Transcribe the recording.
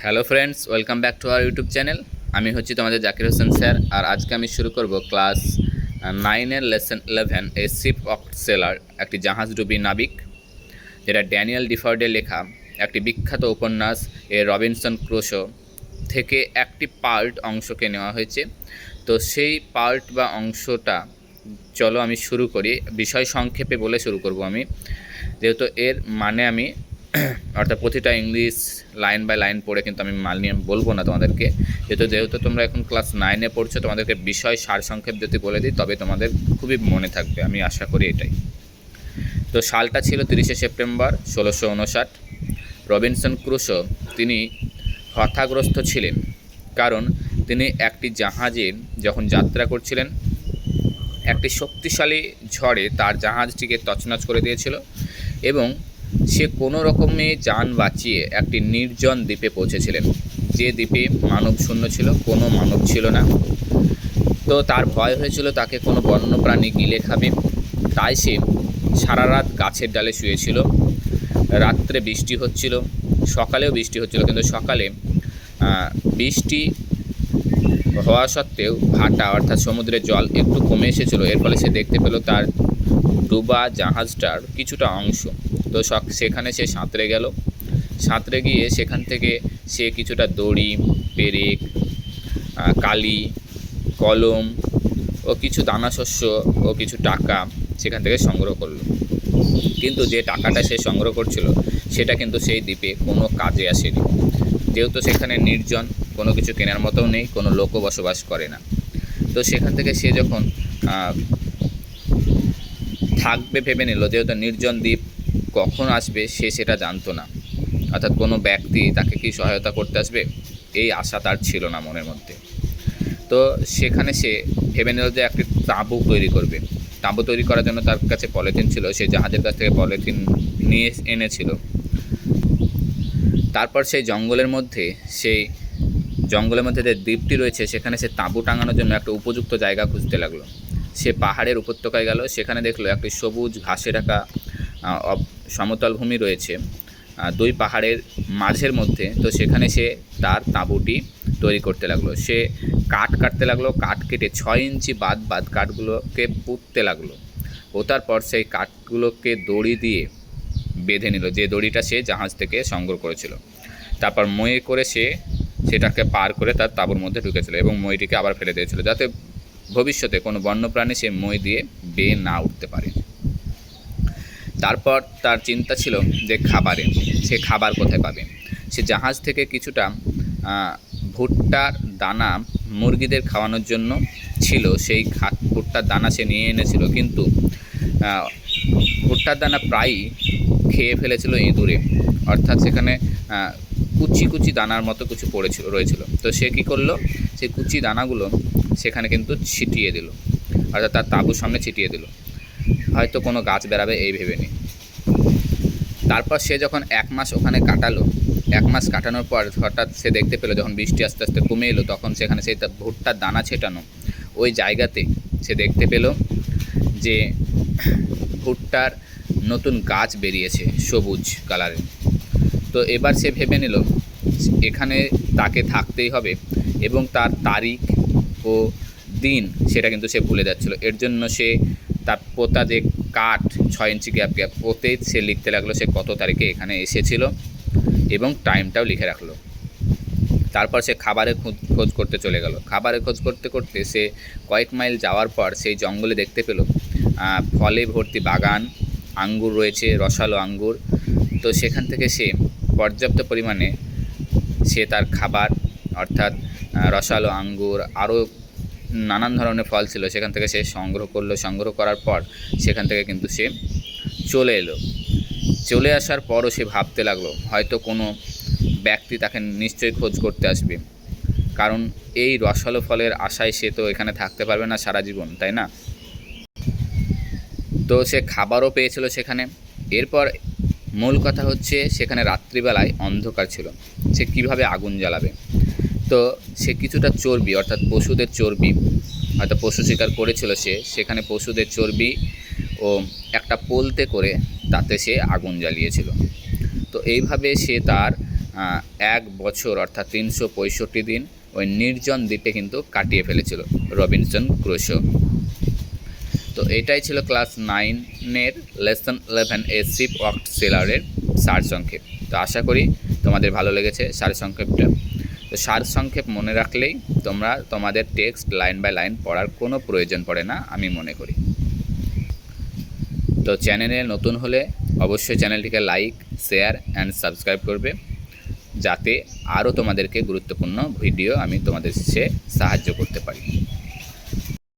Hello friends, welcome back to our YouTube channel. আমি হচ্ছি তোমাদের জাকির হোসেন স্যার। আর আজকে আমি শুরু করব ক্লাস 9-এর lesson 11, a ship of sailor, একটি জাহাজডুবি নাবিক, যেটা ড্যানিয়েল ডিফোর্ডের লেখা একটি বিখ্যাত উপন্যাস এ রবিনসন ক্রুসো থেকে একটি পার্ট অংশকে নেওয়া হয়েছে। তো সেই পার্ট বা অংশটা চলো আমি শুরু করি। বিষয় সংক্ষেপে বলে শুরু করব আমি, যেহেতু এর মানে আমি অর্থাৎ প্রতিটা ইংলিশ লাইন বাই লাইন পড়ে কিন্তু আমি মাল নিয়ে বলবো না তোমাদেরকে, যেহেতু তোমরা এখন ক্লাস 9-এ পড়ছো, তোমাদেরকে বিষয় সারসংক্ষেপ যদি বলে দিই তবে তোমাদের খুবই মনে থাকবে, আমি আশা করি এটাই। তো সালটা ছিল 30শে সেপ্টেম্বর 1659। রবিনসন ক্রুসো তিনি হতাগ্রস্ত ছিলেন, কারণ তিনি একটি জাহাজে যখন যাত্রা করছিলেন, একটি শক্তিশালী ঝড়ে তার জাহাজটিকে তছনছ করে দিয়েছিল এবং সে কোনো রকমে যান বাঁচিয়ে একটি নির্জন দ্বীপে পৌঁছেছিলেন, যে দ্বীপে মানব শূন্য ছিল, কোনো মানব ছিল না। তো তার ভয় হয়েছিল তাকে কোনো বন্যপ্রাণী গিলে খাবে, তাই সে সারা রাত গাছের ডালে শুয়েছিল। রাত্রে বৃষ্টি হচ্ছিল, সকালেও বৃষ্টি হচ্ছিল, কিন্তু সকালে বৃষ্টি হওয়া সত্ত্বেও ভাটা অর্থাৎ সমুদ্রের জল একটু কমে এসেছিল। এর ফলে সে দেখতে পেল তার ডুবা জাহাজটার কিছুটা অংশ। তো সেখানে সে সাঁতরে গিয়ে সেখান থেকে সে কিছুটা দড়ি, পেরেক, কালি, কলম ও কিছু দানাশস্য ও কিছু টাকা সেখান থেকে সংগ্রহ করলো। কিন্তু যে টাকাটা সে সংগ্রহ করছিল সেটা কিন্তু সেই দ্বীপে কোনো কাজে আসেনি, যেহেতু সেখানে নির্জন, কোনো কিছু কেনার মতোও নেই, কোনো লোকও বসবাস করে না। তো সেখান থেকে সে যখন থাকবে ভেবে নিল, যেহেতু নির্জন দ্বীপ, কখন আসবে সে সেটা জানতো না, অর্থাৎ কোনো ব্যক্তি তাকে কি সহায়তা করতে আসবে এই আশা তার ছিল না মনের মধ্যে। তো সেখানে সে ভেবে নিল যে একটি তাঁবু তৈরি করবে। তাঁবু তৈরি করার জন্য তার কাছে পলিথিন ছিল, সে জাহাজের কাছ থেকে পলিথিন নিয়ে এনেছিল। তারপর সেই জঙ্গলের মধ্যে যে দ্বীপটি রয়েছে সেখানে সে তাঁবু টাঙানোর জন্য একটা উপযুক্ত জায়গা খুঁজতে লাগলো। সে পাহাড়ের উপত্যকায় গেল, সেখানে দেখলো একটি সবুজ ঘাসে ঢাকা সমতল ভূমি রয়েছে দুই পাহাড়ের মাঝের মধ্যে। তো সেখানে সে তার তাঁবুটি তৈরি করতে লাগলো। সে কাঠ কাটতে লাগলো, কাঠ কেটে 6 ইঞ্চি বাদ কাঠগুলোকে পুঁততে লাগলো। পোতার পর সেই কাঠগুলোকে দড়ি দিয়ে বেঁধে নিল, যে দড়িটা সে জাহাজ থেকে সংগ্রহ করেছিল। তারপর মই করে সেটাকে পার করে তার তাঁবুর মধ্যে ঢুকেছিল এবং মইটিকে আবার ফেলে দিয়েছিল, যাতে ভবিষ্যতে কোনো বন্যপ্রাণী সে মই দিয়ে বেয়ে না উঠতে পারে। তারপর তার চিন্তা ছিল যে সে খাবার কোথায় পাবে। সে জাহাজ থেকে কিছুটা ভুট্টার দানা মুরগিদের খাওয়ানোর জন্য ছিল, সেই ভুট্টার দানা সে নিয়ে এনেছিল, কিন্তু ভুট্টার দানা প্রায়ই খেয়ে ফেলেছিল ইঁদুরে, অর্থাৎ সেখানে কুচি দানার মতো কিছু রয়েছিল। তো সে কী করলো, সেই কুচি দানাগুলো সেখানে কিন্তু ছিটিয়ে দিল, অর্থাৎ তার তাঁবুর সামনে ছিটিয়ে দিল, হয়তো কোনো গাছ বেরাবে এই ভেবে নিয়ে। তারপর সে যখন 1 মাস ওখানে কাটালো, 1 মাস কাটানোর পর হঠাৎ সে দেখতে পেলো যখন বৃষ্টি আস্তে আস্তে কমে এলো, তখন সেখানে সেই ভুট্টার দানা ছেটানো ওই জায়গাতে সে দেখতে পেল যে ভুট্টার নতুন গাছ বেরিয়েছে সবুজ কালারের। তো এবার সে ভেবে নিল এখানে তাকে থাকতেই হবে, এবং তার তারিখ ও দিন সেটা কিন্তু সে ভুলে যাচ্ছিল। এর জন্য সে তার পোতা যে কাঠ 6 ইঞ্চি গ্যাপ ওতেই সে লিখতে লাগলো সে কত তারিখে এখানে এসেছিল এবং টাইমটাও লিখে রাখলো। তারপর সে খাবারের খোঁজ করতে চলে গেল। খাবারের খোঁজ করতে করতে সে কয়েক মাইল যাওয়ার পর সেই জঙ্গলে দেখতে পেল ফলে ভর্তি বাগান, আঙ্গুর রয়েছে, রসালো আঙ্গুর। তো সেখান থেকে সে পর্যাপ্ত পরিমাণে সে তার খাবার অর্থাৎ রসালো আঙ্গুর, আরও নানান ধরনের ফল ছিল, সেখান থেকে সে সংগ্রহ করার পর সেখান থেকে কিন্তু সে চলে আসার পরও সে ভাবতে লাগলো হয়তো কোনো ব্যক্তি তাকে নিশ্চয়ই খোঁজ করতে আসবে, কারণ এই রসালো ফলের আশায় সে তো এখানে থাকতে পারবে না সারা জীবন, তাই না? তো সে খাবারও পেয়েছিল সেখানে। এরপর মূল কথা হচ্ছে সেখানে রাত্রিবেলায় অন্ধকার ছিল, সে কিভাবে আগুন জ্বালাবে। তো সে কিছুটা চর্বি অর্থাৎ পশুদের চর্বি, হয়তো পশু শিকার করেছিল সেখানে পশুদের চর্বি ও একটা পোলতে করে তাতে সে আগুন জ্বালিয়েছিল। তো এইভাবে সে তার 1 বছর অর্থাৎ 365 দিন ওই নির্জন দ্বীপে কিন্তু কাটিয়ে ফেলেছিল রবিনসন ক্রুশো। তো এটাই ছিল ক্লাস 9-এর লেসন 11 এ শিপ ওয়াক্ট সেলারের সারসংক্ষেপ। তো আশা করি তোমাদের ভালো লেগেছে সারসংক্ষেপটা। তো সারসংক্ষেপ মনে রাখলেই তোমরা তোমাদের টেক্সট লাইন বাই লাইন পড়ার কোনো প্রয়োজন পড়ে না আমি মনে করি। তো চ্যানেলে নতুন হলে অবশ্যই চ্যানেলটিকে লাইক, শেয়ার অ্যান্ড সাবস্ক্রাইব করবে, যাতে আরও তোমাদেরকে গুরুত্বপূর্ণ ভিডিও আমি তোমাদের সাহায্য করতে পারি।